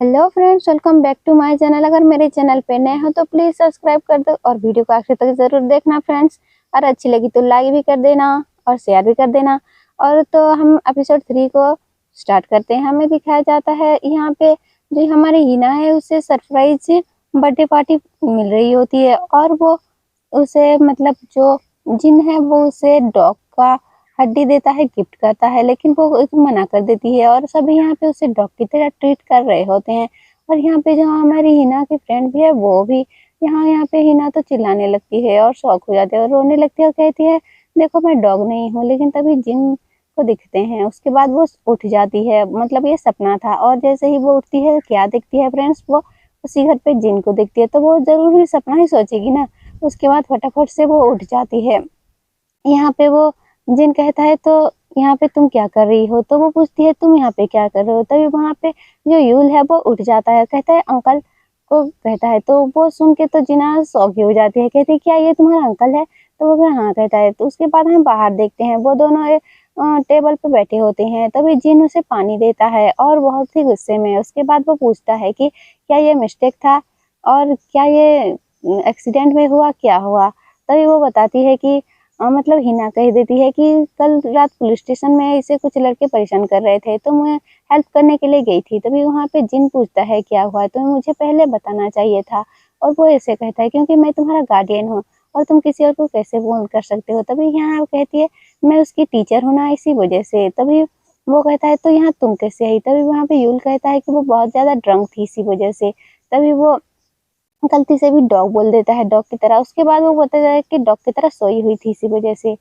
Hello friends, welcome back to my channel. अगर मेरे channel पे नए हो तो प्लीज सब्सक्राइब कर दो और वीडियो को आखिर तक जरूर देखना फ्रेंड्स। और अच्छी लगी तो लाइक भी कर देना और शेयर भी कर देना। और तो हम एपिसोड 3 को स्टार्ट करते हैं। हमें दिखाया जाता है यहाँ पे जो हमारी हिना है उसे सरप्राइज बर्थडे पार्टी मिल रही होती है। और वो उसे मतलब जो जिन है वो उसे डॉग का हड्डी देता है, गिफ्ट करता है, लेकिन वो एक मना कर देती है और सभी यहाँ पे उसे डॉग की तरह ट्रीट कर रहे होते हैं। और यहाँ पे जो हमारी हिना की फ्रेंड भी है वो भी यहाँ पे हिना तो चिल्लाने लगती है और शौक हो जाती है और रोने लगती है और कहती है देखो मैं डॉग नहीं हूँ। लेकिन तभी जिन को दिखते हैं, उसके बाद वो उठ जाती है, मतलब ये सपना था। और जैसे ही वो उठती है क्या दिखती है फ्रेंड्स, वो उसी घर पे जिन को दिखती है। तो वो जरूर ही सपना ही सोचेगी ना। उसके बाद फटाफट से वो उठ जाती है। यहाँ पे वो जिन कहता है तो यहाँ पे तुम क्या कर रही हो, तो वो पूछती है तुम यहाँ पे क्या कर रहे हो। तभी वहां पे जो यूल है वो उठ जाता है, कहता है अंकल को कहता है। तो वो सुन के तो जिना शौकी हो जाती है, कहती है क्या ये तुम्हारा अंकल है। तो वो हाँ कहता है। तो उसके बाद हम बाहर देखते हैं, वो दोनों टेबल पे बैठे होते हैं। तभी जिन उसे पानी देता है और बहुत ही गुस्से में। उसके बाद वो पूछता है कि क्या ये मिस्टेक था और क्या ये एक्सीडेंट में हुआ, क्या हुआ। तभी वो बताती है कि मतलब हिना कह देती है कि कल रात पुलिस स्टेशन में इसे कुछ लड़के परेशान कर रहे थे तो मैं हेल्प करने के लिए गई थी। तभी वहां पे जिन पूछता है क्या हुआ, तो मुझे पहले बताना चाहिए था। और वो ऐसे कहता है क्योंकि मैं तुम्हारा गार्डियन हूँ और तुम किसी और को कैसे फोन कर सकते हो। तभी यहाँ वो कहती है मैं उसकी टीचर हूँ ना, इसी वजह से। तभी वो कहता है तो यहाँ तुम कैसे आई। तभी वहां पे यूल कहता है कि वो बहुत ज्यादा ड्रंक थी इसी वजह से। तभी वो गलती से भी डॉग बोल देता है, डॉग की तरह। उसके बाद वो बताता है कि डॉग की तरह सोई हुई थी इसी वजह से।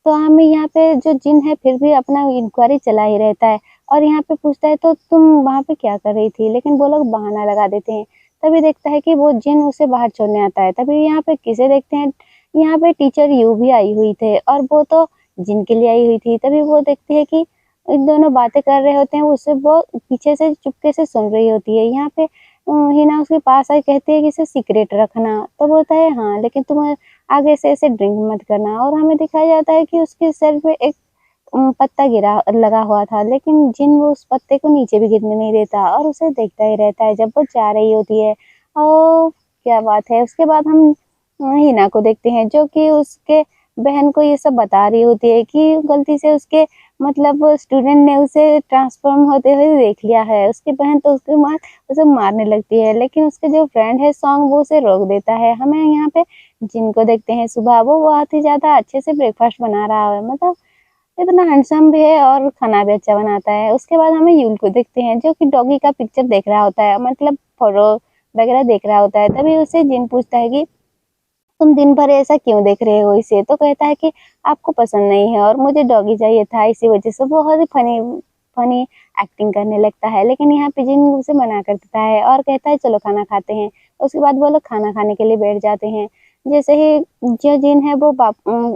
तो हमें यहाँ पे जो जिन है फिर भी अपना इंक्वायरी चला ही रहता है और यहाँ पे पूछता है तो तुम वहां पे क्या कर रही थी। लेकिन वो लोग बहाना लगा देते हैं। तभी देखता है कि वो जिन उसे बाहर छोड़ने आता है। तभी यहाँ पे किसे देखते हैं, यहाँ पे टीचर यू भी आई हुई थे और वो तो जिन के लिए आई हुई थी। तभी वो देखती है कि इन दोनों बातें कर रहे होते हैं, उससे वो पीछे से चुपके से सुन रही होती है। यहाँ पे हिना उसके पास आई, कहती है कि इसे सीक्रेट रखना। तो बोलता है हाँ लेकिन तुम आगे से ऐसे ड्रिंक मत करना। और हमें दिखाया जाता है कि उसके सर पे एक पत्ता गिरा लगा हुआ था, लेकिन जिन वो उस पत्ते को नीचे भी गिरने नहीं देता और उसे देखता ही रहता है जब वो जा रही होती है। और क्या बात है, उसके बाद हम हिना को देखते हैं जो कि उसके बहन को ये सब बता रही होती है कि गलती से उसके मतलब स्टूडेंट ने उसे ट्रांसफॉर्म होते हुए देख लिया है। उसकी बहन तो उसके मार उसे मारने लगती है, लेकिन उसके जो फ्रेंड है सॉन्ग वो उसे रोक देता है। हमें यहाँ पे जिनको देखते हैं सुबह, वो बहुत ही ज्यादा अच्छे से ब्रेकफास्ट बना रहा है, मतलब इतना हैंडसम भी है और खाना भी अच्छा बनाता है। उसके बाद हमें यूल को देखते हैं जो कि डॉगी का पिक्चर देख रहा होता है, मतलब फोटो वगैरह देख रहा होता है। तभी उसे जिन पूछता है कि तुम दिन भर ऐसा क्यों देख रहे हो इसे। तो कहता है कि आपको पसंद नहीं है और मुझे डॉगी चाहिए था, इसी वजह से। बहुत ही फनी फनी एक्टिंग करने लगता है। लेकिन यहाँ पे जिन उसे मना कर देता है और कहता है चलो खाना खाते हैं। उसके बाद वो लोग खाना खाने के लिए बैठ जाते हैं। जैसे ही जो जिन है वो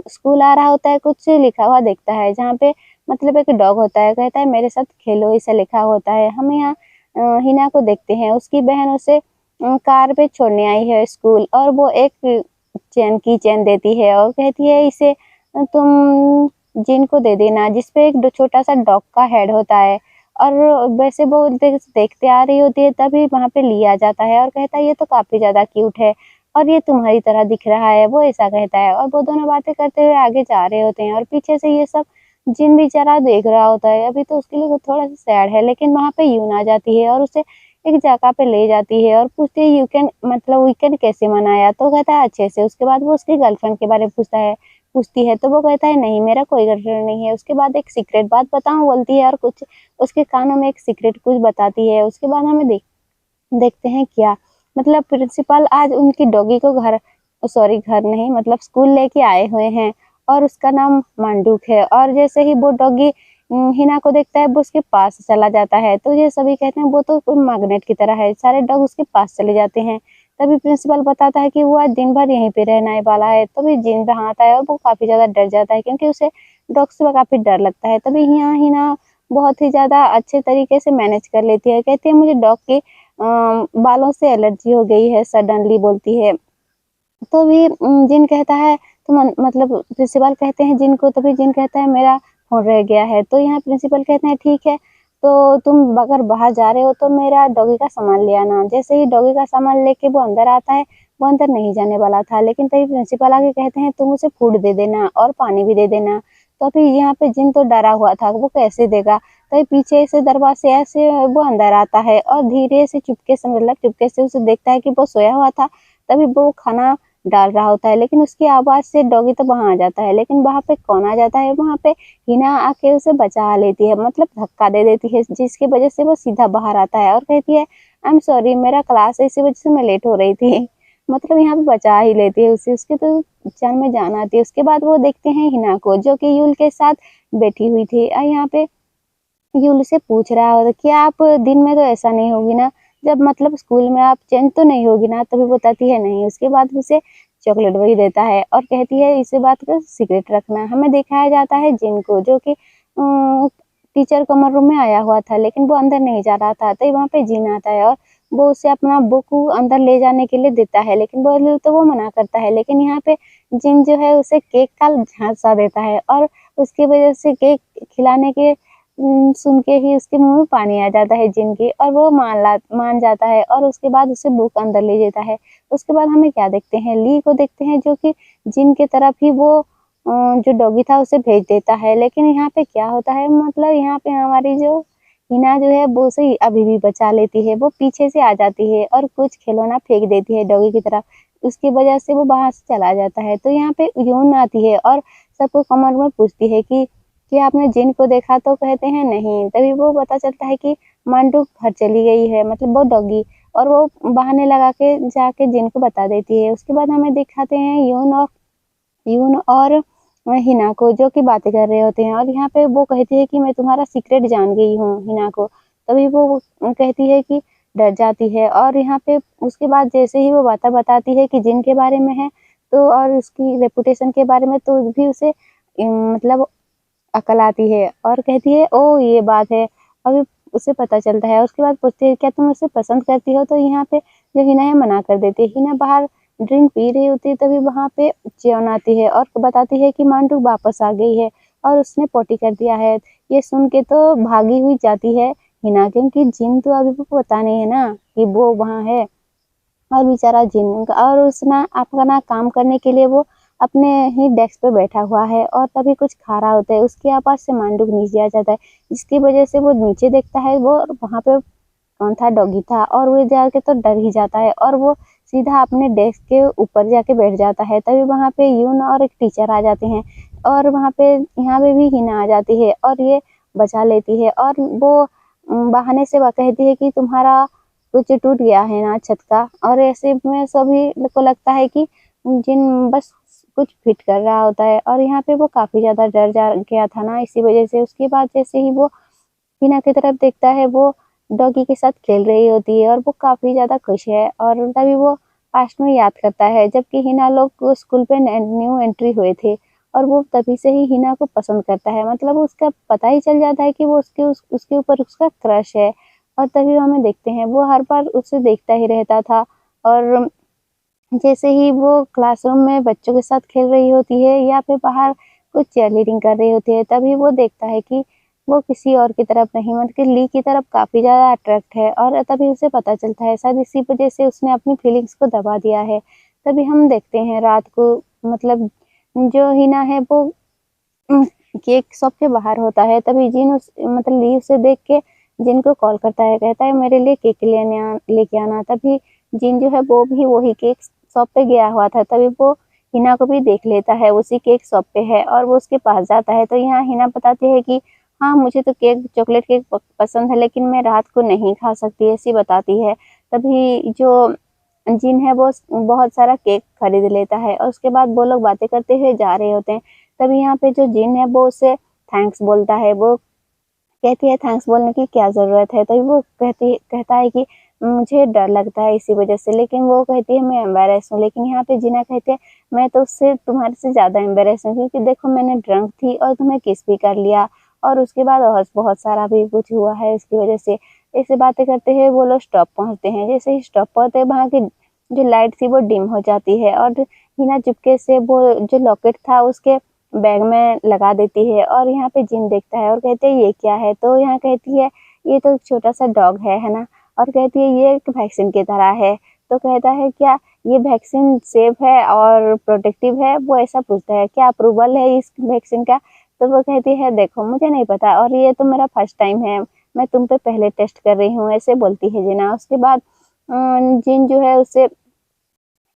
स्कूल आ रहा होता है, कुछ लिखा हुआ देखता है जहाँ पे मतलब एक डॉग होता है, कहता है मेरे साथ खेलो, इसे लिखा होता है। हम यहाँ हिना को देखते हैं, उसकी बहन उसे कार पे छोड़ने आई है स्कूल और वो एक चैन की चैन देती है और कहती है इसे तुम जिन को दे देना, जिसपे एक छोटा सा डॉग का हेड होता है। और वैसे वो देखते आ रही होती है, तभी वहां पे लिया जाता है और कहता है ये तो काफी ज्यादा क्यूट है और ये तुम्हारी तरह दिख रहा है, वो ऐसा कहता है। और वो दोनों बातें करते हुए आगे जा रहे होते हैं और पीछे से ये सब जिन बेचारा देख रहा होता है। अभी तो उसके लिए थोड़ा सा सैड है, लेकिन वहां पे यून आ जाती है और उसे एक जगह पे ले जाती है और पूछती है यू कैन मतलब वीकेंड कैसे मनाया। तो कहता है अच्छे से। उसके बाद वो उसकी गर्लफ्रेंड के बारे में पूछती है तो वो कहता है नहीं मेरा कोई गर्लफ्रेंड नहीं है। उसके बाद एक सीक्रेट बात बताऊं बोलती है और कुछ उसके कानों में एक सीक्रेट कुछ बताती है। उसके बाद हमें देखते हैं क्या मतलब प्रिंसिपल आज उनकी डॉगी को घर सॉरी घर नहीं मतलब स्कूल लेके आए हुए हैं और उसका नाम मांडूक है। और जैसे ही वो डॉगी हिना को देखता है वो उसके पास चला जाता है। तो ये सभी कहते हैं वो तो कोई मैग्नेट की तरह है, सारे डॉग उसके पास चले जाते हैं। तभी प्रिंसिपल बताता है कि वो आज दिन भर यहीं पे रहने वाला है। तभी जिन वहाँ आता है और वो काफी ज्यादा डर जाता है क्योंकि उसे डॉग से काफी डर लगता है। तभी यहाँ हिना बहुत ही ज्यादा अच्छे तरीके से मैनेज कर लेती है, कहती है मुझे डॉग के बालों से एलर्जी हो गई है सडनली बोलती है। तो भी जिन कहता है तो मतलब प्रिंसिपल कहते हैं जिन को। तभी जिन कहता है मेरा फोन रह गया है। तो यहाँ प्रिंसिपल कहते हैं ठीक है तो तुम अगर बाहर जा रहे हो तो मेरा डॉगी का सामान ले आना। जैसे ही डॉगी का सामान लेके वो अंदर आता है, वो अंदर नहीं जाने वाला था, लेकिन तभी प्रिंसिपल आके कहते हैं तुम उसे फूड दे देना और पानी भी दे देना। तो अभी यहाँ पे जिन तो डरा हुआ था, वो कैसे देगा। तभी पीछे से दरवाजे ऐसे वो अंदर आता है और धीरे से चुपके से, मतलब चुपके से उसे देखता है कि वो सोया हुआ था। तभी वो खाना डाल रहा होता है, लेकिन उसकी आवाज से डॉगी तो वहां आ जाता है। लेकिन वहां पे कौन आ जाता है, वहां पे हिना आके उसे बचा लेती है, मतलब धक्का दे देती है, जिसकी वजह से वो सीधा बाहर आता है और कहती है आई एम सॉरी, मेरा क्लास है, इसी वजह से मैं लेट हो रही थी। मतलब यहाँ पे बचा ही लेती है उसे, उसकी तो जान में जान आती है। उसके बाद वो देखते हैं हिना को, जो कि यूल के साथ बैठी हुई थी। और यहाँ पे यूल से पूछ रहा होता कि आप दिन में तो ऐसा नहीं होगी ना, जब मतलब स्कूल में आप चेंज तो नहीं होगी ना। तभी बताती है नहीं। उसके बाद उसे चॉकलेट वही देता है और कहती है इसे बात का सीक्रेट रखना। हमें दिखाया जाता है जिन को, जो कि टीचर कमर रूम में आया हुआ था, लेकिन वो अंदर नहीं जा रहा था। तभी वहाँ पे जिन आता है और वो उसे अपना बुक अंदर ले जाने के लिए देता है, लेकिन वो मना करता है। लेकिन यहाँ पे जिन जो है उसे केक का झांसा देता है और उसकी वजह से केक खिलाने के सुन के ही उसके मुंह में पानी आ जाता है जिन के, और वो मान जाता है और उसके बाद उसे बुक अंदर ले जाता है। उसके बाद हमें क्या देखते हैं, ली को देखते हैं, जो कि जिन की तरफ ही वो जो डॉगी था उसे भेज देता है। लेकिन यहाँ पे क्या होता है, मतलब यहाँ पे हमारी जो हिना जो है वो उसे अभी भी बचा लेती है। वो पीछे से आ जाती है और कुछ खिलौना फेंक देती है डॉगी की तरफ, उसकी वजह से वो बाहर से चला जाता है। तो यहाँ पे यून आती है और सबको कमर में पूछती है कि आपने जिन को देखा, तो कहते हैं नहीं। तभी वो पता चलता है कि मांडू घर चली गई है, मतलब वो डॉगी, और वो बहाने लगा के जाके जिन को बता देती है। उसके बाद हमें दिखाते हैं यून और हिना को, जो कि बातें कर रहे होते हैं। और यहाँ पे वो कहती है कि मैं तुम्हारा सीक्रेट जान गई हूँ हिना को। तभी वो कहती है कि डर जाती है। और यहाँ पे उसके बाद जैसे ही वो बातें बताती है कि जिन के बारे में है, तो और उसकी रेपुटेशन के बारे में, तो भी उसे मतलब अकल आती है और कहती है ओ ये बात है। अभी उसे पता चलता है। उसके बाद पूछती है क्या तुम उसे पसंद करती हो। तो यहाँ पे जो हिना है मना कर देती है। हिना बाहर ड्रिंक पी रही होती है, तभी वहां पे च्योन आती है और बताती है कि मांडू वापस आ गई है और उसने पोटी कर दिया है। ये सुन के तो भागी हुई जाती है हिना, क्योंकि जिन तो अभी भी पता नहीं है ना कि वो वहां है। और बेचारा जिन, और उसने अपना काम करने के लिए वो अपने ही डेस्क पे बैठा हुआ है और तभी कुछ खा रहा होता है। उसकी आवाज से मांडू नीचे आ जाता है, जिसकी वजह से वो नीचे देखता है, वो वहां पे कौन था, डॉगी था। और वो जाके तो डर ही जाता है और वो सीधा अपने डेस्क के ऊपर जाके बैठ जाता है। तभी वहां पे यून और एक टीचर आ जाते हैं और वहां पे यहाँ पे भी हिना आ जाती है और ये बचा लेती है। और वो बहाने से कहती है कि तुम्हारा कुछ टूट गया है ना छत का। और ऐसे में सभी को लगता है कि जिन बस कुछ फिट कर रहा होता है। और यहाँ पे वो काफी ज्यादा डर जा गया था ना, इसी वजह से। उसके बाद जैसे ही वो हिना की तरफ देखता है, वो डॉगी के साथ खेल रही होती है और वो काफी ज्यादा खुश है। और तभी वो पास्ट में याद करता है जबकि हिना लोग स्कूल पे न्यू एंट्री हुए थे, और वो तभी से ही हिना को पसंद करता है। मतलब उसका पता ही चल जाता है कि वो उसके ऊपर उसका क्रश है। और तभी हमें देखते हैं वो हर बार उसे देखता ही रहता था। और जैसे ही वो क्लासरूम में बच्चों के साथ खेल रही होती है या फिर बाहर कुछ चीयरलीडिंग कर रही होती है, तभी वो देखता है कि वो किसी और की तरफ नहीं, मतलब कि ली की तरफ काफी ज्यादा अट्रैक्ट है। और तभी उसे पता चलता है, शायद इसी वजह से उसने अपनी फीलिंग्स को दबा दिया है। तभी हम देखते हैं रात को, मतलब जो हिना है वो केक शॉप के बाहर होता है। तभी जिन मतलब ली उसे देख के जिन को कॉल करता है, कहता है मेरे लिए केक लेके आना। तभी जिन जो है वो भी वही केक शॉप पे गया हुआ था। तभी वो हिना को भी देख लेता है, उसी केक शॉप पे है और वो उसके पास जाता है। तो यहाँ हिना बताती है कि हाँ मुझे तो चॉकलेट केक पसंद है, लेकिन मैं रात को नहीं खा सकती, ऐसी बताती है। तभी जो जिन है वो बहुत सारा केक खरीद लेता है और उसके बाद वो लोग बातें करते हुए जा रहे होते हैं। तभी यहाँ पे जो जिन है वो उसे थैंक्स बोलता है। वो कहती है थैंक्स बोलने की क्या ज़रूरत है। तभी वो कहता है कि मुझे डर लगता है इसी वजह से। लेकिन वो कहती है मैं एम्बेरस हूँ। लेकिन यहाँ पे जिना कहते हैं मैं तो उससे तुम्हारे से ज़्यादा एम्बेरस हूँ, क्योंकि देखो मैंने ड्रंक थी और तुम्हें किस भी कर लिया, और उसके बाद और बहुत सारा भी कुछ हुआ है इसकी वजह से। ऐसे बातें करते हुए वो लोग स्टॉप पहुँचते हैं। जैसे ही स्टॉप पहुँचते हैं, वहाँ की जो लाइट थी वो डिम हो जाती है और हिना चुपके से वो जो लॉकेट था उसके बैग में लगा देती है। और यहाँ पे जिन देखता है और कहते हैं ये क्या है। तो यहाँ कहती है ये तो छोटा सा डॉग है ना। और कहती है ये एक वैक्सीन की तरह है। तो कहता है क्या ये वैक्सीन सेफ है और प्रोटेक्टिव है, वो ऐसा पूछता है क्या अप्रूवल है इस वैक्सीन का। तो वो कहती है देखो मुझे नहीं पता और ये तो मेरा फर्स्ट टाइम है, मैं तुम पे पहले टेस्ट कर रही हूँ, ऐसे बोलती है जीना। उसके बाद जिन जो है उसे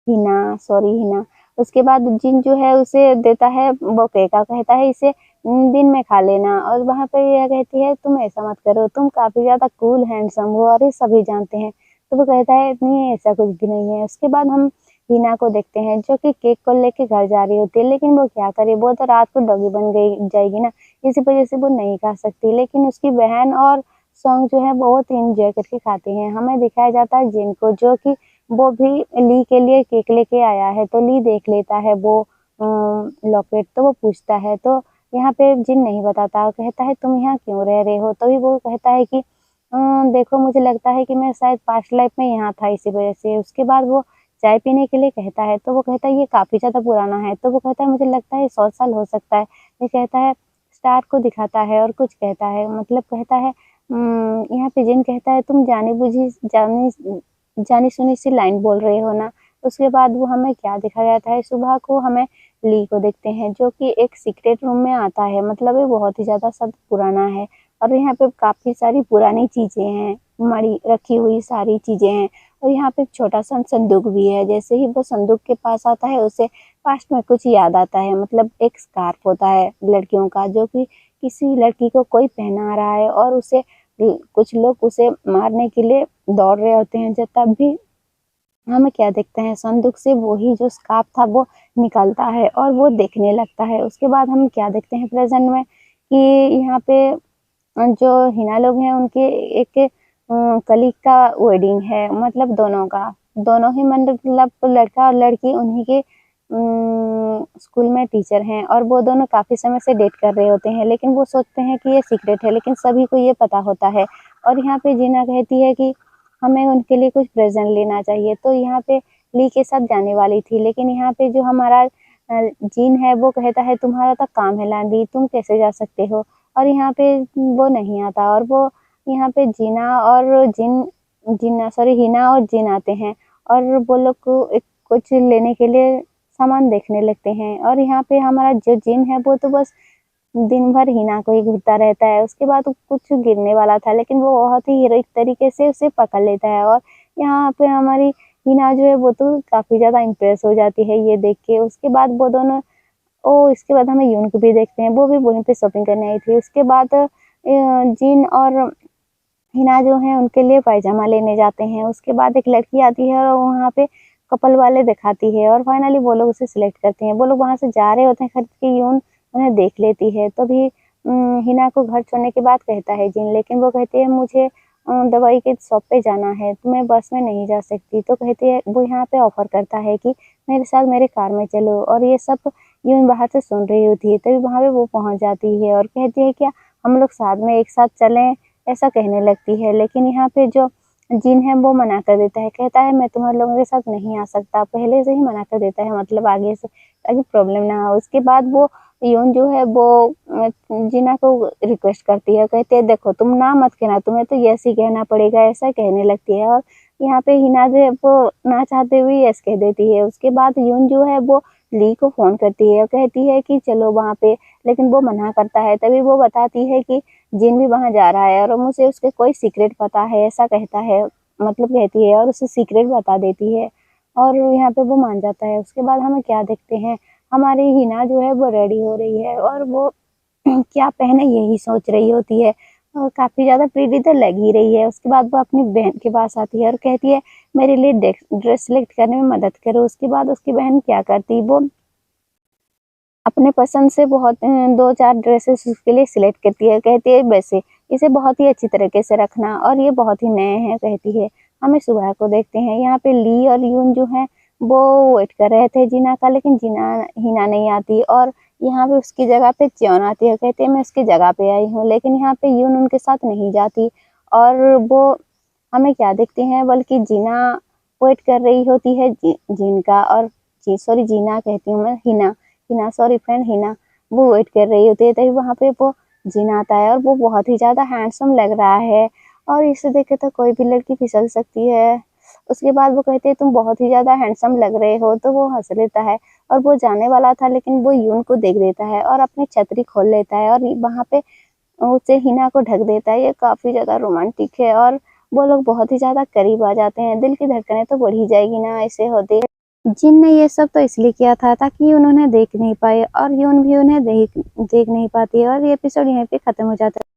हिना उसके बाद जिन जो है उसे देता है बोके का, कहता है इसे दिन में खा लेना। और वहाँ पे यह कहती है तुम ऐसा मत करो, तुम काफी ज्यादा कूल हैंडसम हो और ये सभी जानते हैं। तो वो कहता है नहीं ऐसा कुछ भी नहीं है। उसके बाद हम हिना को देखते हैं जो कि केक को लेके घर जा रही होती है, लेकिन वो क्या करे, वो तो रात को डॉगी बन गई जाएगी ना, इसी वजह से वो नहीं खा सकती। लेकिन उसकी बहन और सॉन्ग जो है बहुत इंजॉय करके खाती हैं। हमें दिखाया जाता है जिन को, जो कि वो भी ली के लिए केक लेके आया है। तो ली देख लेता है वो लॉकेट, तो वो पूछता है, तो यहाँ पे जिन नहीं बताता, कहता है तुम यहाँ क्यों रह रहे हो। तभी वो कहता है कि देखो मुझे लगता है कि मैं शायद पास्ट लाइफ में यहाँ था इसी वजह से। उसके बाद वो चाय पीने के लिए कहता है, तो वो कहता है ये काफी ज्यादा पुराना है। तो वो कहता है मुझे लगता है 100 साल हो सकता है। ये कहता है स्टार को दिखाता है और कुछ कहता है, मतलब कहता है यहाँ पे जिन कहता है तुम जानी सुनी सी लाइन बोल रहे हो ना। उसके बाद वो हमें क्या दिखाया जाता है, सुबह को हमें ली को देखते हैं जो कि एक सीक्रेट रूम में आता है, मतलब ये बहुत ही ज्यादा सब पुराना है। और यहाँ पे काफी सारी पुरानी चीजें हैं, मड़ी रखी हुई सारी चीजें हैं। और यहाँ पे एक छोटा सा संदूक भी है। जैसे ही वो संदूक के पास आता है उसे पास्ट में कुछ याद आता है, मतलब एक स्कार्फ होता है लड़कियों का जो कि किसी लड़की को कोई पहना रहा है और उसे कुछ लोग उसे मारने के लिए दौड़ रहे होते हैं। जब तब भी हम क्या देखते हैं, संदूक से वही जो स्कार्फ था वो निकलता है और वो देखने लगता है। उसके बाद हम क्या देखते हैं प्रेजेंट में कि यहाँ पे जो हिना लोग हैं उनके एक कलीग का वेडिंग है, मतलब दोनों का, दोनों ही मतलब लड़का और लड़की उन्हीं के स्कूल में टीचर हैं। और वो दोनों काफी समय से डेट कर रहे होते हैं, लेकिन वो सोचते हैं कि ये सीक्रेट है, लेकिन सभी को ये पता होता है। और यहाँ पे जीना कहती है कि हमें उनके लिए कुछ प्रेजेंट लेना चाहिए। तो यहाँ पे ली के साथ जाने वाली थी, लेकिन यहाँ पे जो हमारा जीन है वो कहता है तुम्हारा तो काम है लाडी, तुम कैसे जा सकते हो। और यहाँ पे वो नहीं आता और वो यहाँ पे जीना और जीना सॉरी हिना और जिन आते हैं और वो लोग को एक कुछ लेने के लिए सामान देखने लगते हैं। और यहाँ पे हमारा जो जिन है वो तो बस दिन भर हिना को ही घूरता रहता है। उसके बाद वो कुछ गिरने वाला था, लेकिन वो बहुत ही हीरोइक तरीके से उसे पकड़ लेता है। और यहाँ पे हमारी हिना जो है वो तो काफी ज्यादा इम्प्रेस हो जाती है ये देख के। उसके बाद वो दोनों इसके बाद हमें यून को भी देखते हैं, वो भी वहीं पे शॉपिंग करने आई थी। उसके बाद जिन और हिना जो है उनके लिए पायजामा लेने जाते हैं। उसके बाद एक लड़की आती है और वहाँ पे कपल वाले दिखाती है और फाइनली वो लोग उसे सिलेक्ट करते हैं। वो लोग वहाँ से जा रहे होते हैं खरीद के, यून उन्हें देख लेती है। तभी हिना को घर छोड़ने के बाद कहता है जिन, लेकिन वो कहती है मुझे दवाई के शॉप पे जाना है तो मैं बस में नहीं जा सकती। तो कहती है वो यहाँ पे ऑफर करता है कि मेरे साथ मेरे कार में चलो। और ये सब यून बाहर से सुन रही होती है, तभी वहाँ पे वो पहुँच जाती है और कहती है क्या हम लोग साथ में एक साथ चलें, ऐसा कहने लगती है। लेकिन यहाँ पे जो जिन है वो मना कर देता है, कहता है मैं तुम्हारे लोगों के साथ नहीं आ सकता, पहले से ही मना कर देता है, मतलब आगे से ताकि प्रॉब्लम ना हो। उसके बाद वो यून जो है वो जीना को रिक्वेस्ट करती है, कहते हैं देखो तुम ना मत कहना, तुम्हें तो यस ही कहना पड़ेगा, ऐसा कहने लगती है। और यहाँ पे हिना जो है वो ना चाहते हुए यस कह देती है। उसके बाद यून जो है वो ली को फोन करती है और कहती है कि चलो वहाँ पे, लेकिन वो मना करता है। तभी वो बताती है कि जिन भी वहां जा रहा है और मुझे उसके कोई सीक्रेट पता है, ऐसा कहता है, मतलब कहती है और उसे सीक्रेट बता देती है। और यहाँ पे वो मान जाता है। उसके बाद हमें क्या देखते हैं, हमारी हिना जो है वो रेडी हो रही है और वो क्या पहने यही सोच रही होती है और काफी ज्यादा प्रीटी तो लग ही रही है। उसके बाद वो अपनी बहन के पास आती है और कहती है मेरे लिए ड्रेस सिलेक्ट करने में मदद करो। उसके बाद उसकी बहन क्या करती, वो अपने पसंद से बहुत 2-4 ड्रेसेस उसके लिए सिलेक्ट करती है। कहती है वैसे इसे बहुत ही अच्छी तरीके से रखना और ये बहुत ही नए हैं, कहती है। हमें सुबह को देखते हैं, यहाँ पे ली और यून जो है वो वेट कर रहे थे जीना का, लेकिन जीना हिना नहीं आती। और यहाँ पे उसकी जगह पे च्योन आती है, कहते हैं मैं उसकी जगह पे आई हूँ, लेकिन यहाँ पे यून उनके साथ नहीं जाती। और वो हमें क्या देखते हैं, बल्कि जीना वेट कर रही होती है जिन का, और सॉरी जीना कहती हूँ मैं, हिना हिना सॉरी फ्रेंड हिना, वो वेट कर रही होती है। तभी वहाँ पे वो जिन आता है और वो बहुत ही ज्यादा हैंडसम लग रहा है और इसे देखे तो कोई भी लड़की फिसल सकती है। उसके बाद वो कहते हैं तुम बहुत ही ज्यादा हैंडसम लग रहे हो, तो वो हंस लेता है और वो जाने वाला था लेकिन वो यून को देख देता है और अपनी छतरी खोल लेता है और वहां पे उसे हिना को ढक देता है। ये काफी ज्यादा रोमांटिक है और वो लोग बहुत ही ज्यादा करीब आ जाते हैं। दिल की धड़कनें तो बढ़ ही जाएगी ना ऐसे होते। जिन ने ये सब तो इसलिए किया था ताकि यून उन्हें देख नहीं पाए और यून भी उन्हें देख नहीं पाती और ये एपिसोड यहीं पे खत्म हो जाता है।